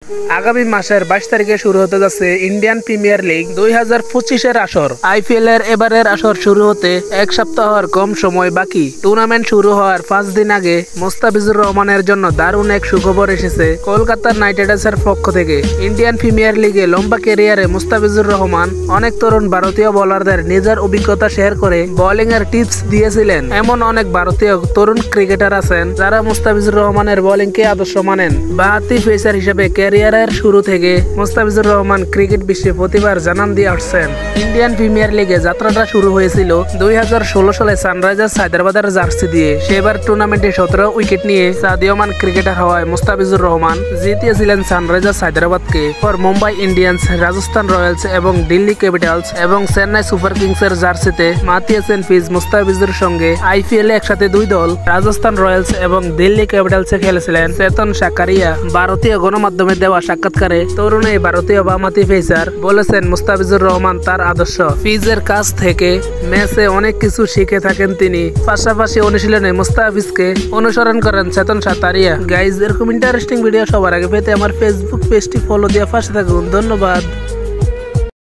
আগামী মাসের 22 তারিখে শুরু হতে যাচ্ছে ইন্ডিয়ান প্রিমিয়ার লিগ 2025-এর আসর। আইপিএল এর এবারের আসর শুরু হতে এক সপ্তাহের কম সময় বাকি। টুর্নামেন্ট শুরু হওয়ার 5 দিন আগে মোস্তাফিজুর রহমানের জন্য দারুণ এক সুখবর এসেছে কলকাতা নাইট রাইডার্সের পক্ষ থেকে। ইন্ডিয়ান প্রিমিয়ার লিগে লম্বা ক্যারিয়ারে মোস্তাফিজুর রহমান অনেক তরুণ ভারতীয় বোলারদের নিজের অভিজ্ঞতা শেয়ার করে বোলিং এর টিপস দিয়েছিলেন। এমন অনেক ভারতীয় তরুণ ক্রিকেটার আছেন যারা মোস্তাফিজুর রহমানের বোলিংকে আদর্শ মানেন। বাহাতি পেসার হিসেবে ক্যারিয়ারের শুরু থেকে মোস্তাফিজুর রহমান ক্রিকেট বিশ্বে প্রতিবার জানান দিয়ে আসছেন। ইন্ডিয়ান প্রিমিয়ার লিগে যাত্রাটা শুরু হয়েছিল 2016 সালে সানরাইজার্স হায়দ্রাবাদের জার্সি দিয়ে। সেবার টুর্নামেন্টে 17 উইকেট নিয়ে সাদীয়মান ক্রিকেটার হওয়ায় মোস্তাফিজুর রহমান জিতিয়েছিলেন সানরাইজার্স হায়দ্রাবাদকে। পর মুম্বাই ইন্ডিয়ান্স, রাজস্থান রয়্যালস এবং দিল্লি ক্যাপিটালস এবং চেন্নাই সুপার কিংসের জার্সিতে মাতিয়েছেন ফিজ মোস্তাফিজুর সঙ্গে। আইপিএলে একসাথে দুই দল রাজস্থান রয়্যালস এবং দিল্লি ক্যাপিটালসে খেলেছিলেন চেতন সাকারিয়া। ভারতীয় গণমাধ্যমে দেওয়া সাক্ষাৎকারে তরুণ এই ভারতীয় বামহাতি পেসার বলেছেন মোস্তাফিজুর রহমান তার আদর্শ। ফিজের কাছ থেকে ম্যাচে অনেক কিছু শিখে থাকেন তিনি। পাশাপাশি অনুশীলনে মোস্তাফিজকে অনুসরণ করেন চেতন সাকারিয়া। গাইজ, এরকম ইন্টারেস্টিং ভিডিও সবার আগে পেতে আমার ফেসবুক পেজটি ফলো দিয়ে পাশে থাকুন। ধন্যবাদ।